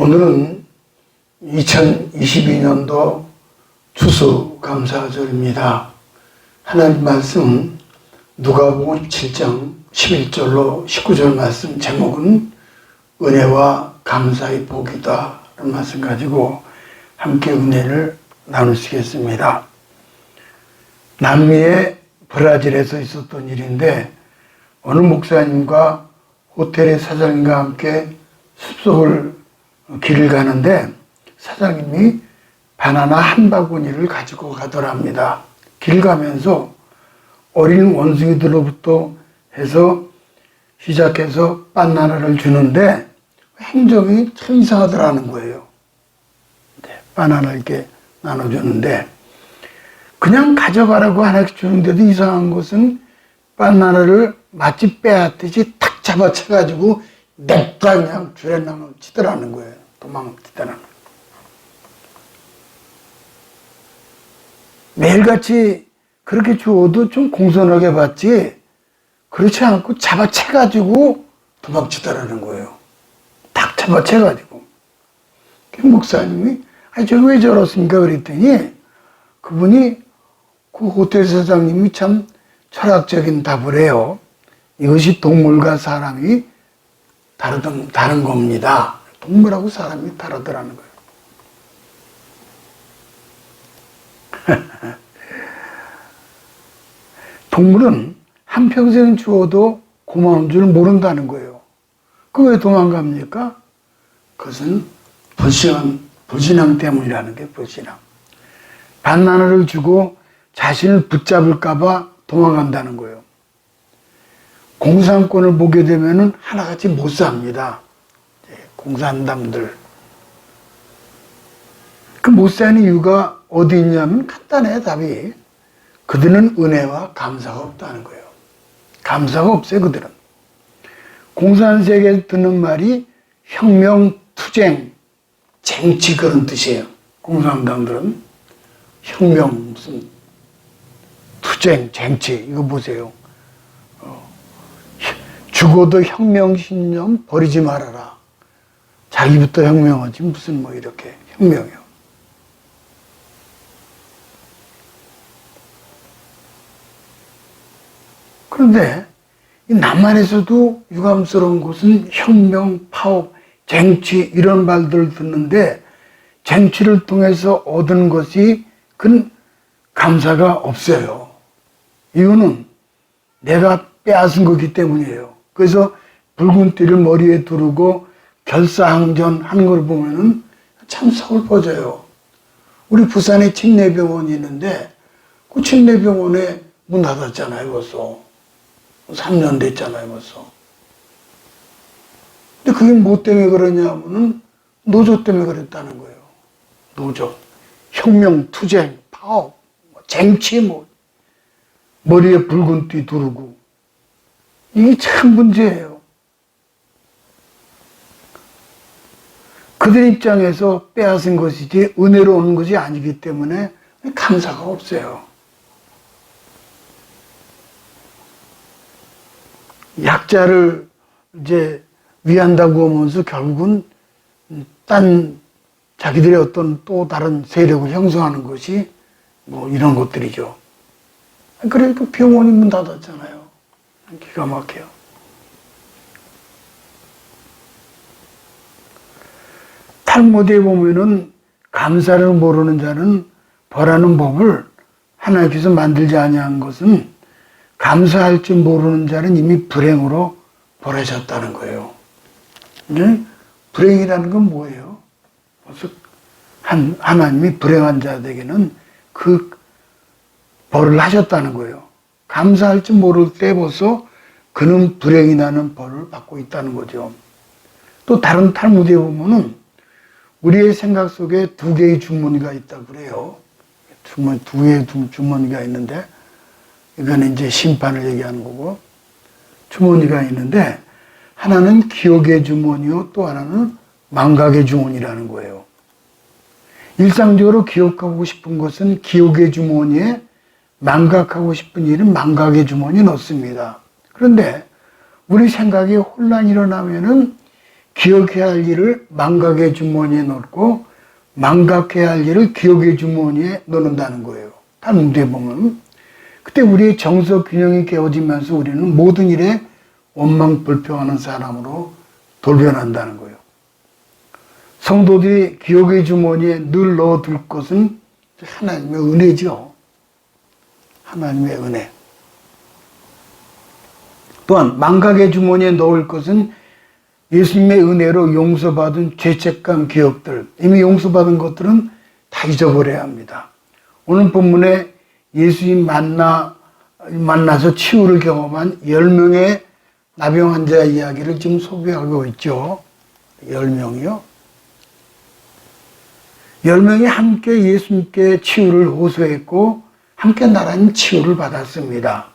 오늘은 2022년도 추수감사절입니다. 하나님 말씀 누가복음 7장 11절로 19절 말씀 제목은 은혜와 감사의 복이다 라는 말씀 가지고 함께 은혜를 나누시겠습니다. 남미의 브라질에서 있었던 일인데 어느 목사님과 호텔의 사장님과 함께 숲속을 길을 가는데 사장님이 바나나 한 바구니를 가지고 가더랍니다. 길 가면서 어린 원숭이들로부터 해서 시작해서 바나나를 주는데 행정이 참 이상하더라는 거예요. 바나나 이렇게 나눠주는데 그냥 가져가라고 하나씩 주는데도 이상한 것은 바나나를 마치 빼앗듯이 탁 잡아채가지고 냅다 그냥 줄에 치더라는 거예요. 도망치더라는 거예요. 매일같이 그렇게 주어도 좀 공손하게 받지 그렇지 않고 잡아채가지고 도망치더라는 거예요. 탁 잡아채가지고. 그 목사님이 저기 왜 저렇습니까? 그랬더니 그분이 그 호텔 사장님이 참 철학적인 답을 해요. 이것이 동물과 사람이 다른 겁니다. 동물하고 사람이 다르더라는 거예요. 동물은 한평생 주어도 고마운 줄 모른다는 거예요. 그 왜 도망갑니까? 그것은 불신앙 때문이라는 게 불신앙. 바나나를 주고 자신을 붙잡을까봐 도망간다는 거예요. 공산권을 보게 되면은 하나같이 못 삽니다. 공산당들. 그 못 사는 이유가 어디 있냐면 간단해, 답이. 그들은 은혜와 감사가 없다는 거예요. 감사가 없어요, 그들은. 공산세계에서 듣는 말이 혁명, 투쟁, 쟁취 그런 뜻이에요. 공산당들은 혁명, 무슨 투쟁, 쟁취 이거 보세요. 죽어도 혁명신념 버리지 말아라. 자기부터 혁명하지 무슨 뭐 이렇게 혁명이요. 그런데 이 남한에서도 유감스러운 것은 혁명, 파업, 쟁취 이런 말들을 듣는데 쟁취를 통해서 얻은 것이 큰 감사가 없어요. 이유는 내가 빼앗은 거기 때문이에요. 그래서 붉은 띠를 머리에 두르고 결사항전 하는 걸 보면은 참 서글퍼져요. 우리 부산에 침례병원이 있는데 그 침례병원에 문 닫았잖아요, 벌써. 3년 됐잖아요, 벌써. 근데 그게 뭐 때문에 그러냐면은 노조 때문에 그랬다는 거예요. 노조. 혁명, 투쟁, 파업, 쟁취, 머리에 붉은 띠 두르고. 이게 참 문제예요. 그들 입장에서 빼앗은 것이지 은혜로 오는 것이 아니기 때문에 감사가 없어요. 약자를 이제 위한다고 하면서 결국은 자기들의 어떤 또 다른 세력을 형성하는 것이 뭐 이런 것들이죠. 그러니까 병원이 문 닫았잖아요. 기가 막혀요. 탈무드에 보면은 감사를 모르는 자는 벌하는 법을 하나님께서 만들지 아니한 것은 감사할 줄 모르는 자는 이미 불행으로 벌하셨다는 거예요. 불행이라는 건 뭐예요? 하나님이 불행한 자들에게는 그 벌을 하셨다는 거예요. 감사할 줄 모를 때 벌써 그는 불행이 나는 벌을 받고 있다는 거죠. 또 다른 탈무드에 보면은 우리의 생각 속에 두 개의 주머니가 있다고 그래요. 두 개의 주머니가 있는데 이거는 이제 심판을 얘기하는 거고 주머니가 있는데 하나는 기억의 주머니요 또 하나는 망각의 주머니라는 거예요. 일상적으로 기억하고 싶은 것은 기억의 주머니에 망각하고 싶은 일은 망각의 주머니에 넣습니다. 그런데 우리 생각에 혼란이 일어나면은 기억해야 할 일을 망각의 주머니에 넣고 망각해야 할 일을 기억의 주머니에 넣는다는 거예요. 탈무드에 보면. 그때 우리의 정서 균형이 깨어지면서 우리는 모든 일에 원망불평하는 사람으로 돌변한다는 거예요. 성도들이 기억의 주머니에 늘 넣어둘 것은 하나님의 은혜죠. 하나님의 은혜. 또한 망각의 주머니에 넣을 것은 예수님의 은혜로 용서받은 죄책감 기억들, 이미 용서받은 것들은 다 잊어버려야 합니다. 오늘 본문에 예수님 만나서 치유를 경험한 10명의 나병 환자 이야기를 지금 소개하고 있죠. 10명이요. 10명이 함께 예수님께 치유를 호소했고 함께 나란히 치유를 받았습니다.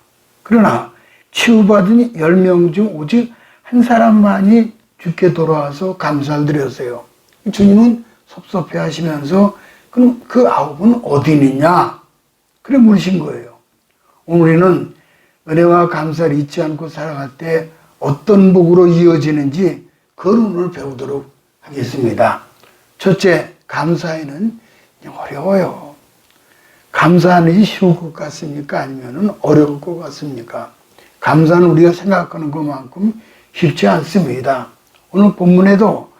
그러나 치유받은 10명 중 오직 한 사람만이 주께 돌아와서 감사를 드렸어요. 주님은 섭섭해 하시면서 그럼 그 9은 어디 있느냐? 그래 물으신 거예요. 우리는 은혜와 감사를 잊지 않고 살아갈 때 어떤 복으로 이어지는지 그걸 오늘 배우도록 하겠습니다. 첫째, 감사에는 어려워요. 감사하는 게 쉬울 것 같습니까? 아니면 어려울 것 같습니까? 감사는 우리가 생각하는 것만큼 쉽지 않습니다. 오늘 본문에도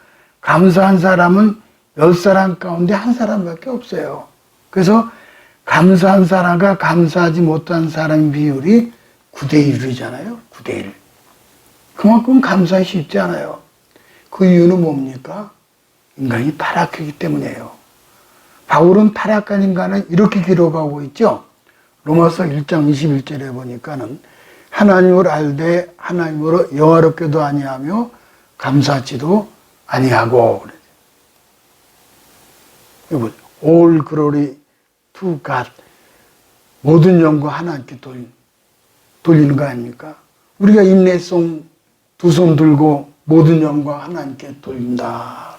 감사한 사람은 10사람 가운데 한 사람밖에 없어요. 그래서 감사한 사람과 감사하지 못한 사람의 비율이 9대1이잖아요. 9대1. 그만큼 감사하기 쉽지 않아요. 그 이유는 뭡니까? 인간이 타락했기 때문이에요. 바울은 타락한 인간은 이렇게 기록하고 있죠. 로마서 1장 21절에 보니까는 하나님을 알되 하나님으로 영화롭게도 아니하며 감사하지도 아니하고. All glory to God. 모든 영광 하나님께 돌리는 거 아닙니까? 우리가 인내성 두 손 들고 모든 영광 하나님께 돌린다.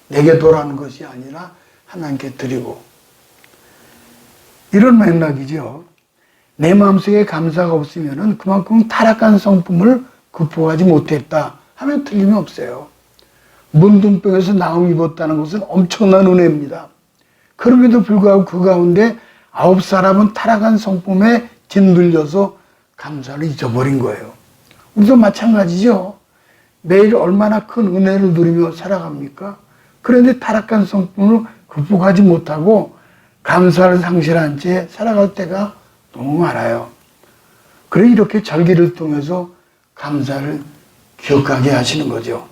내게 돌아오는 것이 아니라 하나님께 드리고. 이런 맥락이죠. 내 마음속에 감사가 없으면 그만큼 타락한 성품을 극복하지 못했다 하면 틀림이 없어요. 문둥병에서 나음 입었다는 것은 엄청난 은혜입니다. 그럼에도 불구하고 그 가운데 9사람은 타락한 성품에 짓눌려서 감사를 잊어버린 거예요. 우리도 마찬가지죠. 매일 얼마나 큰 은혜를 누리며 살아갑니까? 그런데 타락한 성품을 극복하지 못하고 감사를 상실한 채 살아갈 때가 너무 많아요. 그래 이렇게 절기를 통해서 감사를 기억하게 하시는 거죠.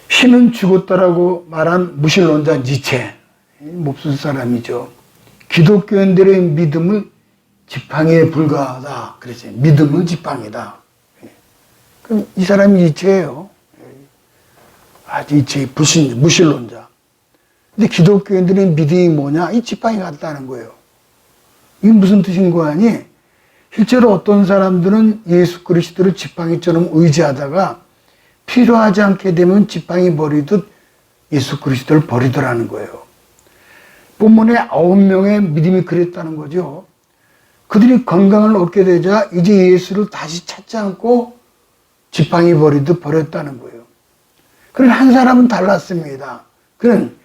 신은 죽었다라고 말한 무신론자 니체, 몹쓸 사람이죠. 기독교인들의 믿음을 지팡이에 불과하다 그랬어요. 믿음은 지팡이다. 그럼 이 사람이 니체예요. 니체 무신론자. 근데 기독교인들의 믿음이 뭐냐? 이 지팡이 같다는 거예요. 이게 무슨 뜻인 거 아니? 실제로 어떤 사람들은 예수 그리스도를 지팡이처럼 의지하다가 필요하지 않게 되면 지팡이 버리듯 예수 그리스도를 버리더라는 거예요. 본문에 9명의 믿음이 그랬다는 거죠. 그들이 건강을 얻게 되자 이제 예수를 다시 찾지 않고 지팡이 버리듯 버렸다는 거예요. 그런데 한 사람은 달랐습니다. 그는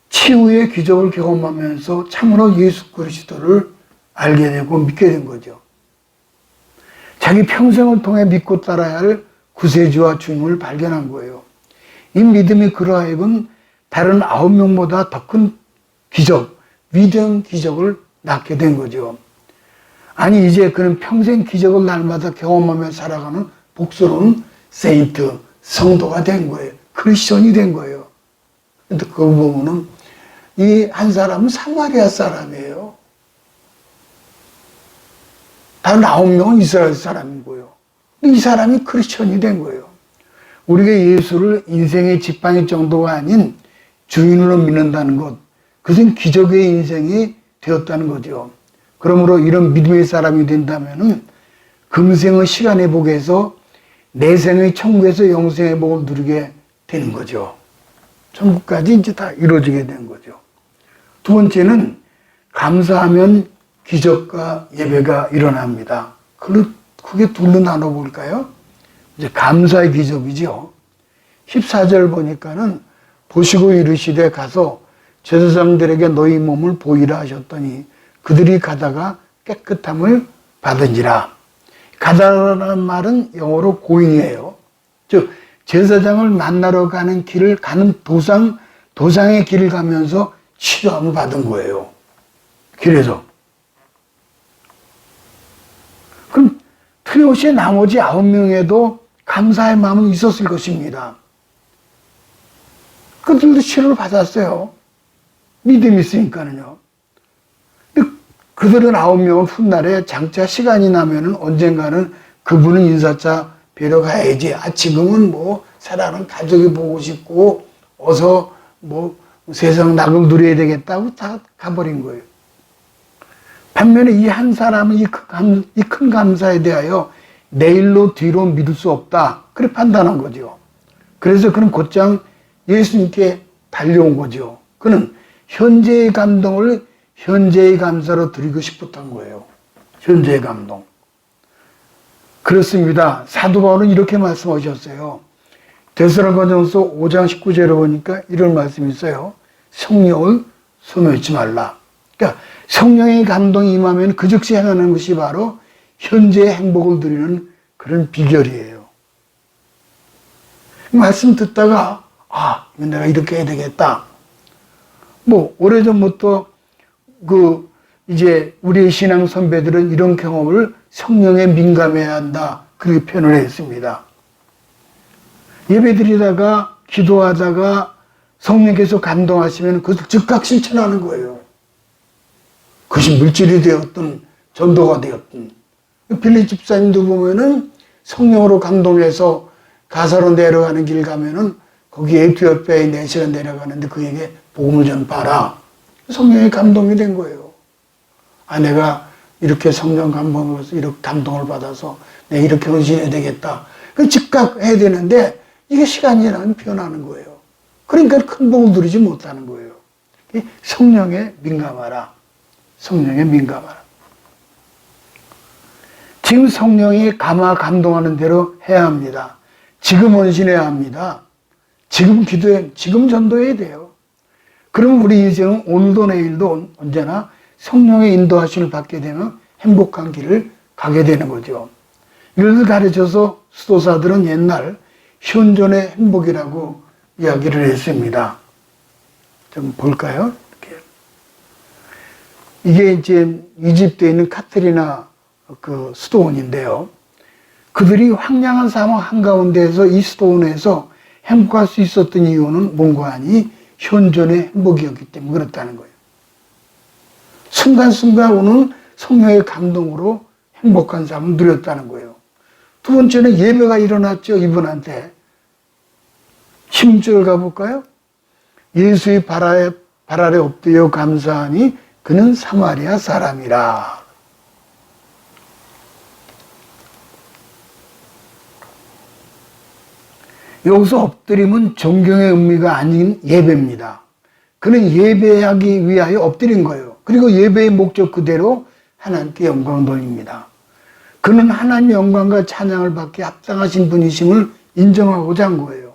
치유의 기적을 경험하면서 참으로 예수 그리스도를 알게 되고 믿게 된 거죠. 자기 평생을 통해 믿고 따라야 할 구세주와 주님을 발견한 거예요. 이 믿음이 그러하여금 다른 9명보다 더 큰 기적, 위대한 기적을 낳게 된 거죠. 아니 이제 그는 평생 기적을 날마다 경험하며 살아가는 복스러운 세인트, 성도가 된 거예요. 크리스천이 된 거예요. 근데 그거 보면은 이 한 사람은 사마리아 사람이에요. 다른 9명은 이스라엘 사람인 거예요. 이 사람이 크리스천이 된 거예요. 우리가 예수를 인생의 지팡이 정도가 아닌 주인으로 믿는다는 것, 그것은 기적의 인생이 되었다는 거죠. 그러므로 이런 믿음의 사람이 된다면은 금생의 시간의 복에서 내생의 천국에서 영생의 복을 누리게 되는 거죠. 천국까지 이제 다 이루어지게 된 거죠. 두 번째는 감사하면 기적과 예배가 일어납니다. 그걸 크게 둘로 나눠볼까요? 이제 감사의 기적이죠. 14절 보니까는 보시고 이르시되 가서 제사장들에게 너희 몸을 보이라 하셨더니 그들이 가다가 깨끗함을 받으니라. 가다라는 말은 영어로 고잉이에요. 즉 제사장을 만나러 가는 길을 가는 도상의 길을 가면서 치료함을 받은 거예요. 길에서. 그럼 틀림없이 나머지 9명에도 감사의 마음은 있었을 것입니다. 그들도 치료를 받았어요. 믿음이 있으니까는요. 근데 그들은 9명은 훗날에 장차 시간이 나면은 언젠가는 그분은 인사차 뵈러 가야지. 지금은 뭐 사랑하는 가족이 보고 싶고 어서 뭐 세상 낙을 누려야 되겠다고 다 가버린 거예요. 반면에 이 한 사람은 이 큰 감사에 대하여 내일로 뒤로 미룰 수 없다. 그렇게 판단한 거죠. 그래서 그는 곧장 예수님께 달려온 거죠. 그는 현재의 감동을 현재의 감사로 드리고 싶었던 거예요. 현재의 감동. 그렇습니다. 사도 바울은 이렇게 말씀하셨어요. 데살로니가전서 5장 19절에 보니까 이런 말씀이 있어요. 성령을 소멸치 말라. 그러니까 성령의 감동이 임하면 그 즉시 행하는 것이 바로 현재의 행복을 누리는 그런 비결이에요. 말씀 듣다가 이건 내가 이렇게 해야 되겠다. 뭐 오래전부터 이제 우리의 신앙 선배들은 이런 경험을 성령에 민감해야 한다. 그렇게 표현을 했습니다. 예배드리다가 기도하다가 성령께서 감동하시면 그것을 즉각 실천하는 거예요. 그것이 물질이 되었든 전도가 되었든. 빌리 집사님도 보면은 성령으로 감동해서 가사로 내려가는 길 가면은 거기 에티오피아에 4시간 내려가는데 그에게 복음을 전파하라. 성령의 감동이 된 거예요. 내가 이렇게 성령 감동을 이렇게 감동을 받아서 내가 이렇게 헌신해야 되겠다. 그 즉각 해야 되는데 이게 시간이 지나면 변하는 거예요. 그러니까 큰 복을 누리지 못하는 거예요. 성령에 민감하라. 성령에 민감하라. 지금 성령이 감동하는 대로 해야 합니다. 지금 헌신해야 합니다. 지금 지금 전도해야 돼요. 그러면 우리 인생은 오늘도 내일도 언제나 성령의 인도하심을 받게 되면 행복한 길을 가게 되는 거죠. 이를 가르쳐서 수도사들은 옛날 현존의 행복이라고 이야기를 했습니다. 좀 볼까요? 이렇게. 이게 이제 이집트에 있는 카트리나 수도원인데요. 그들이 황량한 사막 한가운데에서 이 수도원에서 행복할 수 있었던 이유는 뭔가 하니 현존의 행복이었기 때문에 그렇다는 거예요. 순간순간 오는 성령의 감동으로 행복한 삶을 누렸다는 거예요. 두 번째는 예배가 일어났죠. 이분한테. 16절 가볼까요? 예수의 발 아래 엎드려 감사하니 그는 사마리아 사람이라. 여기서 엎드림은 존경의 의미가 아닌 예배입니다. 그는 예배하기 위하여 엎드린 거예요. 그리고 예배의 목적 그대로 하나님께 영광을 돌립니다. 그는 하나님의 영광과 찬양을 받기에 합당하신 분이심을 인정하고자 한 거예요.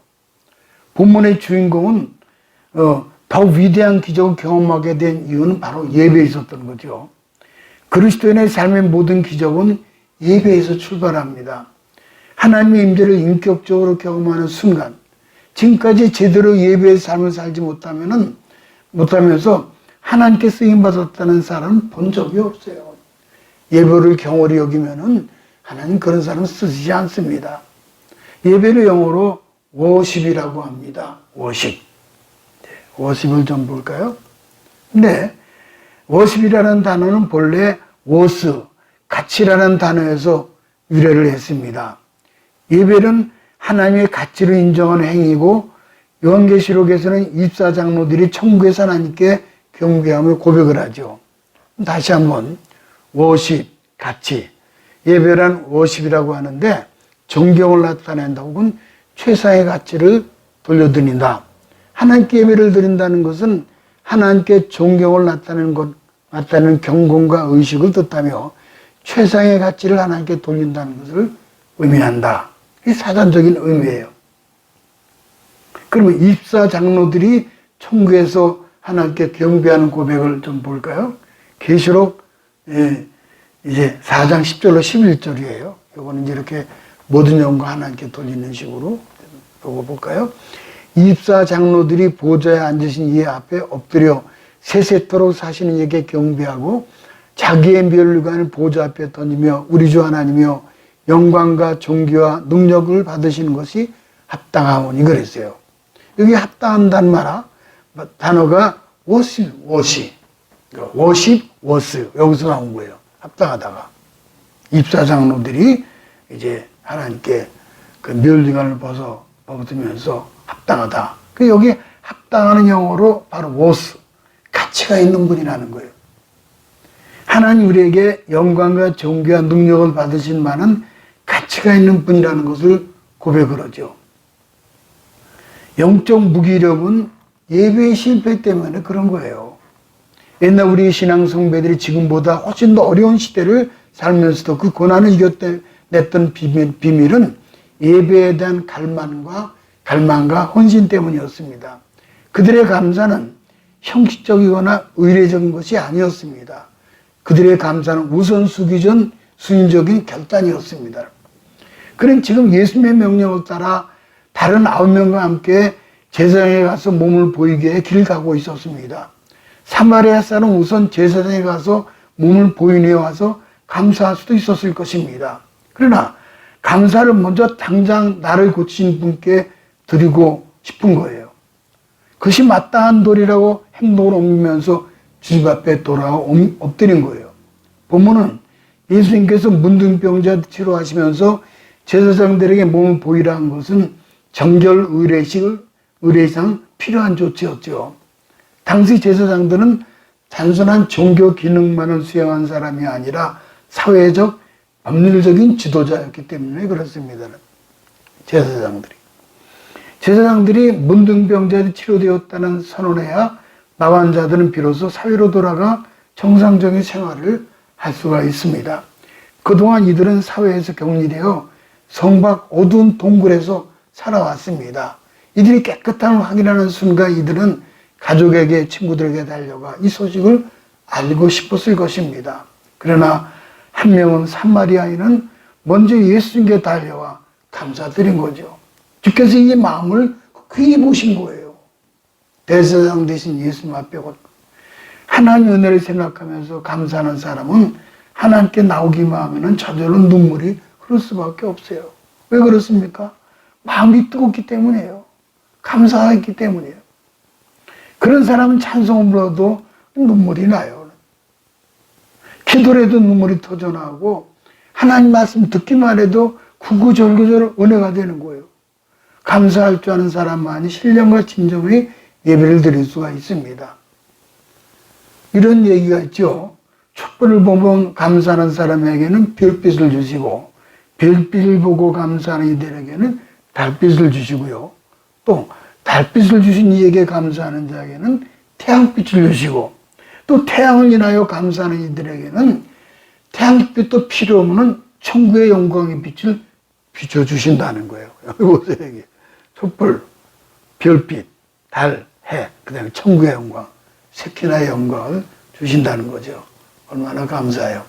본문의 주인공은 더 위대한 기적을 경험하게 된 이유는 바로 예배에 있었던 거죠. 그리스도인의 삶의 모든 기적은 예배에서 출발합니다. 하나님의 임재를 인격적으로 경험하는 순간, 지금까지 제대로 예배의 삶을 살지 못하면서 하나님께 쓰임받았다는 사람은 본 적이 없어요. 예배를 경홀히 여기면은 하나님 그런 사람 쓰시지 않습니다. 예배를 영어로 워십이라고 합니다. 워십. 워십을 좀 볼까요? 네. 워십이라는 단어는 본래 워스, 가치라는 단어에서 유래를 했습니다. 예배는 하나님의 가치를 인정하는 행위고 요한계시록에서는 24장로들이 천국에서 하나님께 경배하며 고백을 하죠. 다시 한번 워십, 가치. 예배란 워십이라고 하는데 존경을 나타낸다 혹은 최상의 가치를 돌려드린다. 하나님께 예배를 드린다는 것은 하나님께 존경을 나타내는 경건과 의식을 뜻하며 최상의 가치를 하나님께 돌린다는 것을 의미한다. 이게 사전적인 의미예요. 그러면 입사 장로들이 천국에서 하나님께 경배하는 고백을 좀 볼까요? 계시록 이제 4장 10절로 11절이에요. 이거는 이렇게 모든 영광 하나님께 돌리는 식으로 보고 볼까요? 입사 장로들이 보좌에 앉으신 이의 앞에 엎드려 세세토록 사시는 이에게 경배하고 자기의 면류관을 보좌 앞에 던지며 우리 주 하나님이여 영광과 존귀와 능력을 받으시는 것이 합당하오니 그랬어요. 여기 합당한다는 단어가 워십, 워스 여기서 나온 거예요. 합당하다가 입사 장로들이 이제 하나님께 그 면류관을 벗으면서 합당하다. 그 여기 합당하는 영어로 바로 워스, 가치가 있는 분이라는 거예요. 하나님 우리에게 영광과 존귀와 능력을 받으신 만은 가치가 있는 분이라는 것을 고백을 하죠. 영적 무기력은 예배의 실패 때문에 그런 거예요. 옛날 우리 신앙 성배들이 지금보다 훨씬 더 어려운 시대를 살면서도 그 고난을 이겨냈던 비밀은 예배에 대한 갈망과 헌신 때문이었습니다. 그들의 감사는 형식적이거나 의례적인 것이 아니었습니다. 그들의 감사는 우선순위적인 결단이었습니다. 그럼 지금 예수님의 명령을 따라 다른 9명과 함께 제사장에 가서 몸을 보이게 해 길을 가고 있었습니다. 사마리아 사람은 우선 제사장에 가서 몸을 보이네 와서 감사할 수도 있었을 것입니다. 그러나 감사를 먼저 당장 나를 고치신 분께 드리고 싶은 거예요. 그것이 마땅한 도리라고 행동을 옮기면서 주님 앞에 돌아와 엎드린 거예요. 본문은 예수님께서 문둥병자 치료하시면서 제사장들에게 몸을 보이라는 것은 정결 의례상 필요한 조치였죠. 당시 제사장들은 단순한 종교 기능만을 수행한 사람이 아니라 사회적, 법률적인 지도자였기 때문에 그렇습니다. 제사장들이 문둥병자들이 치료되었다는 선언해야 나환 자들은 비로소 사회로 돌아가 정상적인 생활을 할 수가 있습니다. 그동안 이들은 사회에서 격리되어 성밖 어두운 동굴에서 살아왔습니다. 이들이 깨끗함을 확인하는 순간 이들은 가족에게, 친구들에게 달려가 이 소식을 알고 싶었을 것입니다. 그러나 한 명은 사마리아인은 먼저 예수님께 달려와 감사드린 거죠. 주께서 이 마음을 귀히 보신 거예요. 대제사장 대신 예수님 앞에 하나님 은혜를 생각하면서 감사하는 사람은 하나님께 나오기만 하면 저절로 눈물이 흐를 수밖에 없어요. 왜 그렇습니까? 마음이 뜨겁기 때문이에요. 감사했기 때문이에요. 그런 사람은 찬송을 불러도 눈물이 나요. 기도를 해도 눈물이 터져나오고 하나님 말씀 듣기만 해도 구구절절로 은혜가 되는 거예요. 감사할 줄 아는 사람만이 신령과 진정의 예배를 드릴 수가 있습니다. 이런 얘기가 있죠. 촛불을 보면 감사하는 사람에게는 별빛을 주시고 별빛을 보고 감사하는 이들에게는 달빛을 주시고요. 또 달빛을 주신 이에게 감사하는 자에게는 태양빛을 주시고 또 태양을 인하여 감사하는 이들에게는 태양빛도 필요 없는 천국의 영광의 빛을 비춰주신다는 거예요. 여기 보세요. 여기. 촛불, 별빛, 달, 해, 그 다음에 천국의 영광, 세키나의 영광을 주신다는 거죠. 얼마나 감사해요.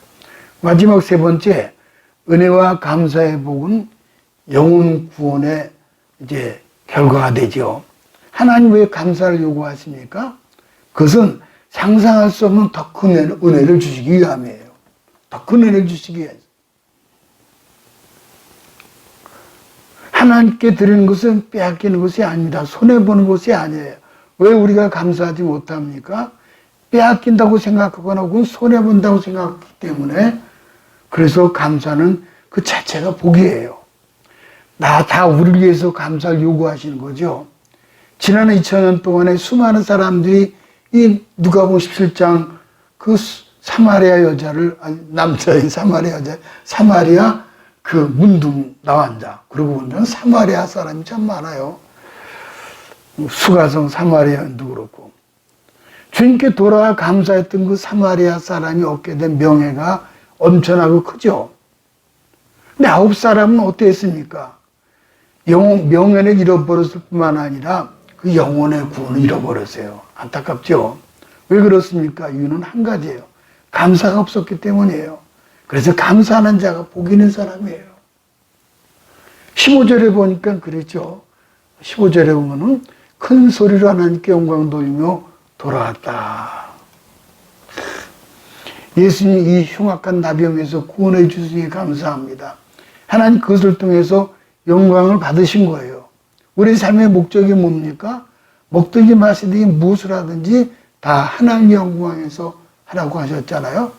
마지막 세 번째, 은혜와 감사의 복은 영혼 구원의 이제 결과가 되죠. 하나님 왜 감사를 요구하십니까? 그것은 상상할 수 없는 더 큰 은혜를 주시기 위함이에요. 더 큰 은혜를 주시기 위해서. 하나님께 드리는 것은 빼앗기는 것이 아닙니다. 손해보는 것이 아니에요. 왜 우리가 감사하지 못합니까? 빼앗긴다고 생각하거나 혹은 손해본다고 생각하기 때문에 그래서 감사는 그 자체가 복이에요. 다 우리를 위해서 감사를 요구하시는 거죠. 지난 2000년 동안에 수많은 사람들이 이 누가복음 17장 그 사마리아 여자를, 남자인 사마리아 그 문둥 나환 자, 그러고 보면 사마리아 사람이 참 많아요. 수가성 사마리아인도 그렇고. 주님께 돌아와 감사했던 그 사마리아 사람이 얻게 된 명예가 엄청나고 크죠. 근데 9사람은 어땠습니까? 명예를 잃어버렸을 뿐만 아니라 그 영혼의 구원을 잃어버렸어요. 안타깝죠? 왜 그렇습니까? 이유는 한 가지예요. 감사가 없었기 때문이에요. 그래서 감사하는 자가 복 있는 사람이에요. 15절에 보니까 그랬죠. 15절에 보면은 큰 소리로 하나님께 영광 돌리며 돌아왔다. 예수님이 이 흉악한 나병에서 구원해 주시니 감사합니다. 하나님 그것을 통해서 영광을 받으신 거예요. 우리 삶의 목적이 뭡니까? 먹든지 마시든지 무엇을 하든지 다 하나님 영광에서 하라고 하셨잖아요.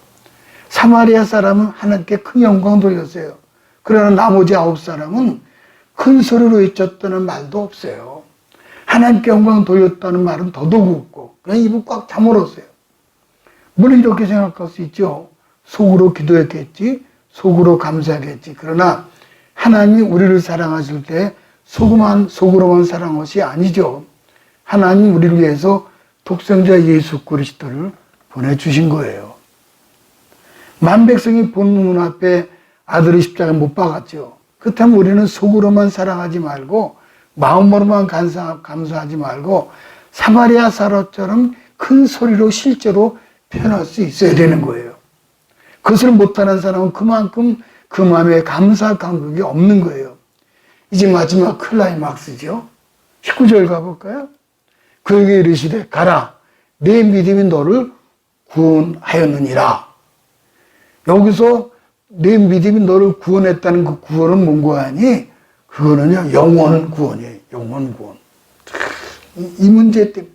사마리아 사람은 하나님께 큰 영광 돌렸어요. 그러나 나머지 9사람은 큰 소리로 외쳤다는 말도 없어요. 하나님께 영광 돌렸다는 말은 더더욱 없고 그냥 입을 꽉 다물었어요. 물론 이렇게 생각할 수 있죠. 속으로 기도했겠지, 속으로 감사하겠지. 그러나 하나님이 우리를 사랑하실 때 속으로만 사랑한 것이 아니죠. 하나님 우리를 위해서 독생자 예수 그리스도를 보내주신 거예요. 만백성이 본 눈앞에 아들의 십자가에 못 박았죠. 그렇다면 우리는 속으로만 사랑하지 말고 마음으로만 감사하지 말고 사마리아 사람처럼 큰 소리로 실제로 표현할 수 있어야 되는 거예요. 그것을 못하는 사람은 그만큼 그 마음에 감사 감격이 없는 거예요. 이제 마지막 클라이막스죠. 19절 가볼까요? 그에게 이르시되 가라 내 믿음이 너를 구원하였느니라. 여기서 내 믿음이 너를 구원했다는 그 구원은 뭔가 하니 그거는요 영원 구원이에요. 영원 구원. 이 문제 때문에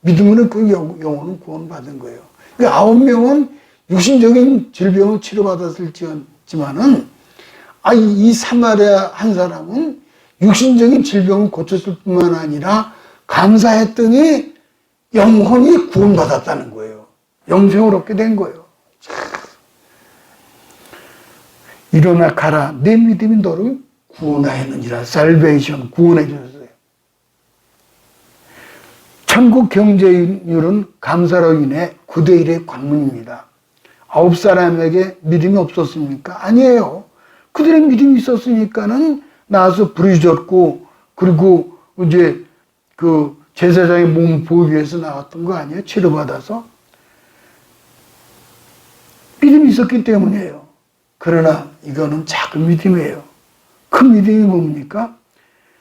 믿으면 그 영혼은 구원받은 거예요. 그 9명은 육신적인 질병을 치료받았을지만은 이 사마리아 한 사람은 육신적인 질병을 고쳤을 뿐만 아니라 감사했더니 영혼이 구원받았다는 거예요. 영생을 얻게 된 거예요. 일어나 가라 내 믿음이 너를 구원하였느니라. 살베이션 구원해 주셨어요. 천국 경제율은 감사로 인해 9대1의 관문입니다. 9사람에게 믿음이 없었습니까? 아니에요. 그들의 믿음이 있었으니까는 나와서 부르짖었고 그리고 이제 그 제사장의 몸 보호하기 위해서 나왔던 거 아니에요? 치료받아서. 믿음이 있었기 때문이에요. 그러나 이거는 작은 믿음이에요. 큰 믿음이 뭡니까?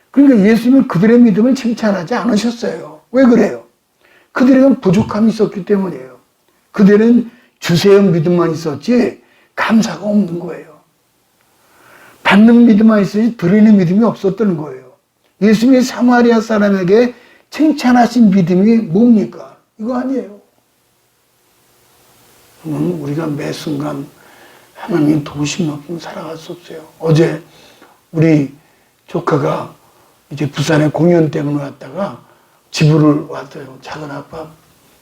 그러니까 예수님은 그들의 믿음을 칭찬하지 않으셨어요. 왜 그래요? 그들에게는 부족함이 있었기 때문이에요. 그들은 주세요 믿음만 있었지 감사가 없는 거예요. 받는 믿음만 있었지 드리는 믿음이 없었던 거예요. 예수님이 사마리아 사람에게 칭찬하신 믿음이 뭡니까? 이거 아니에요. 우리가 매 순간 하나님 도우심 없으면 살아갈 수 없어요. 어제 우리 조카가 이제 부산에 공연 때문에 왔다가 집으로 왔어요. 작은 아빠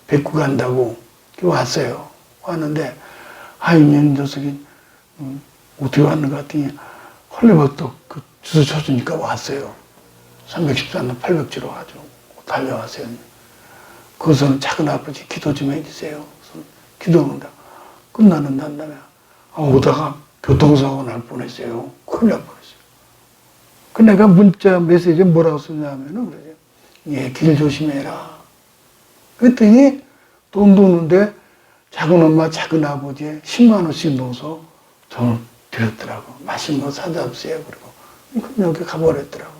뵙고 간다고 왔어요. 왔는데 이년 녀석이 어떻게 왔는가 했더니 헐레벌떡 그 주소 쳐주니까 왔어요. 314는 800지로 가지고 달려왔어요. 거기서는 작은 아버지 기도 좀 해주세요. 그래서 기도합니다. 끝나는 다음에 오다가 교통사고 날 뻔했어요. 큰일 날 뻔했어요. 그 내가 문자 메시지에 뭐라고 쓰냐면은 그러죠. 길 조심해라. 그랬더니 돈도 없는데 작은 엄마, 작은 아버지에 10만 원씩 넣어서 돈을 드렸더라고. 맛있는 거 사다 주세요. 그리고 그럼 여기 가버렸더라고.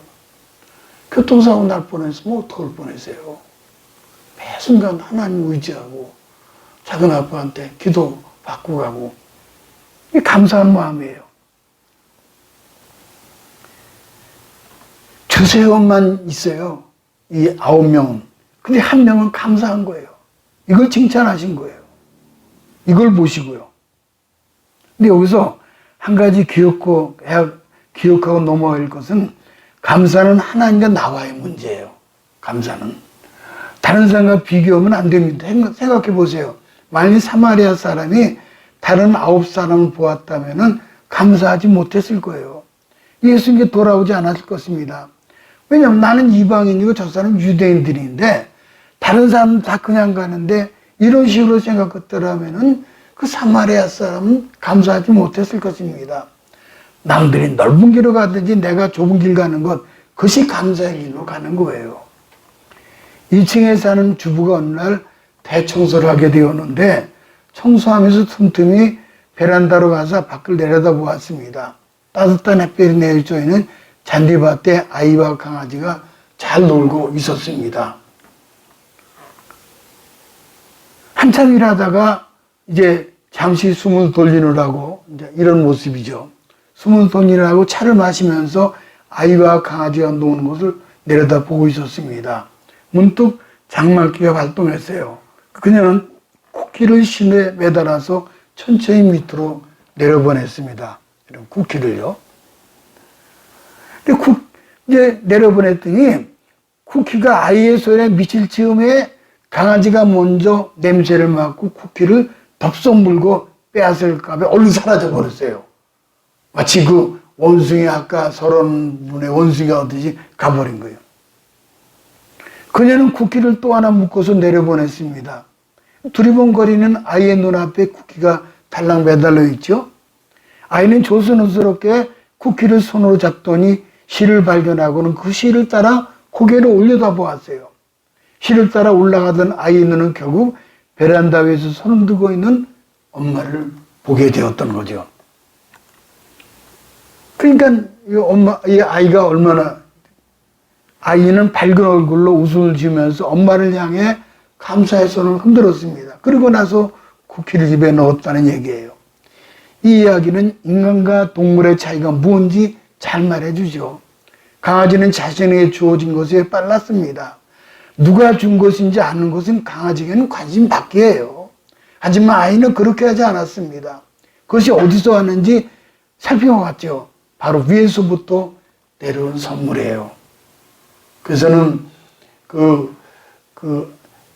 교통사고 날 뻔했으면 어떡할 뻔했어요. 매 순간 하나님 의지하고 작은 아빠한테 기도 받고 가고 이게 감사한 마음이에요. 주세요만 있어요. 이 9명은. 근데 한 명은 감사한 거예요. 이걸 칭찬하신 거예요. 이걸 보시고요. 근데 여기서 한 가지 기억하고 넘어갈 것은 감사는 하나님과 나와의 문제예요. 감사는. 다른 사람과 비교하면 안 됩니다. 생각해 보세요. 만약 사마리아 사람이 다른 9사람을 보았다면 감사하지 못했을 거예요. 예수님께 돌아오지 않았을 것입니다. 왜냐하면 나는 이방인이고 저 사람은 유대인들인데 다른 사람은 다 그냥 가는데 이런 식으로 생각했더라면 그 사마리아 사람은 감사하지 못했을 것입니다. 남들이 넓은 길로 가든지 내가 좁은 길 가는 것, 그것이 감사의 길로 가는 거예요. 2층에 사는 주부가 어느 날 대청소를 하게 되었는데 청소하면서 틈틈이 베란다로 가서 밖을 내려다보았습니다. 따뜻한 햇볕이 내리쬐 있는 잔디밭에 아이와 강아지가 잘 놀고 있었습니다. 한참 일하다가 이제 잠시 숨을 돌리느라고 이제 이런 모습이죠. 숨을 돌리느라고 차를 마시면서 아이와 강아지가 노는 것을 내려다보고 있었습니다. 문득 장막기가 발동했어요. 그녀는 쿠키를 신에 매달아서 천천히 밑으로 내려보냈습니다. 이런 쿠키를요. 근데 이제 내려보냈더니 쿠키가 아이의 손에 미칠 즈음에 강아지가 먼저 냄새를 맡고 쿠키를 덥석 물고 빼앗을까 봐 얼른 사라져 버렸어요. 마치 그 원숭이 아까 30분의 원숭이가 어듯이 가버린 거예요. 그녀는 쿠키를 또 하나 묶어서 내려보냈습니다. 두리번거리는 아이의 눈앞에 쿠키가 달랑 매달려 있죠. 아이는 조심스럽게 쿠키를 손으로 잡더니 실을 발견하고는 그 실을 따라 고개를 올려다 보았어요. 실을 따라 올라가던 아이의 눈은 결국 베란다 위에서 손을 들고 있는 엄마를 보게 되었던 거죠. 그러니까 이 아이가 아이는 밝은 얼굴로 웃음을 지으면서 엄마를 향해 감사의 손을 흔들었습니다. 그리고 나서 쿠키를 입에 넣었다는 얘기예요. 이 이야기는 인간과 동물의 차이가 무엇인지 잘 말해주죠. 강아지는 자신에게 주어진 것에 빨랐습니다. 누가 준 것인지 아는 것은 강아지에게는 관심 밖이에요. 하지만 아이는 그렇게 하지 않았습니다. 그것이 어디서 왔는지 살펴봤죠. 바로 위에서부터 내려온 선물이에요. 그래서는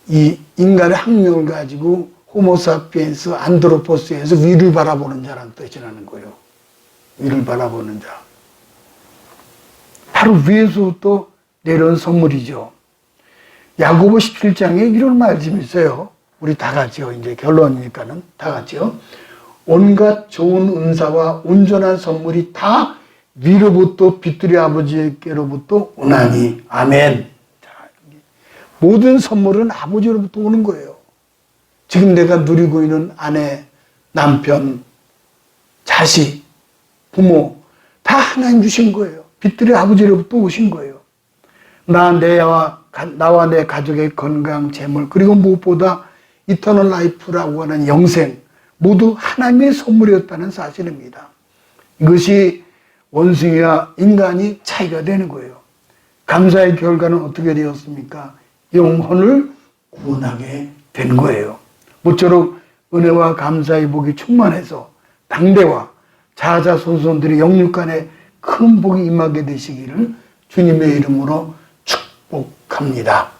이 인간의 학명을 가지고 호모사피엔스 안드로포스에서 위를 바라보는 자라는 뜻이라는 거예요. 위를 바라보는 자. 바로 위에서부터 내려온 선물이죠. 야고보 17장에 이런 말씀이 있어요. 우리 다 같이요. 이제 결론이니까는 다 같이요. 온갖 좋은 은사와 온전한 선물이 다 위로부터 빛들의 아버지께로부터 오나니. 아멘. 자, 모든 선물은 아버지로부터 오는 거예요. 지금 내가 누리고 있는 아내, 남편, 자식, 부모 다 하나님 주신 거예요. 빛들의 아버지로부터 오신 거예요. 나와 내 가족의 건강, 재물, 그리고 무엇보다 이터널 라이프라고 하는 영생 모두 하나님의 선물이었다는 사실입니다. 이것이 원숭이와 인간이 차이가 되는 거예요. 감사의 결과는 어떻게 되었습니까? 영혼을 구원하게 된 거예요. 모쪼록 은혜와 감사의 복이 충만해서 당대와 자자손손들의 영육간에 큰 복이 임하게 되시기를 주님의 이름으로 축복합니다.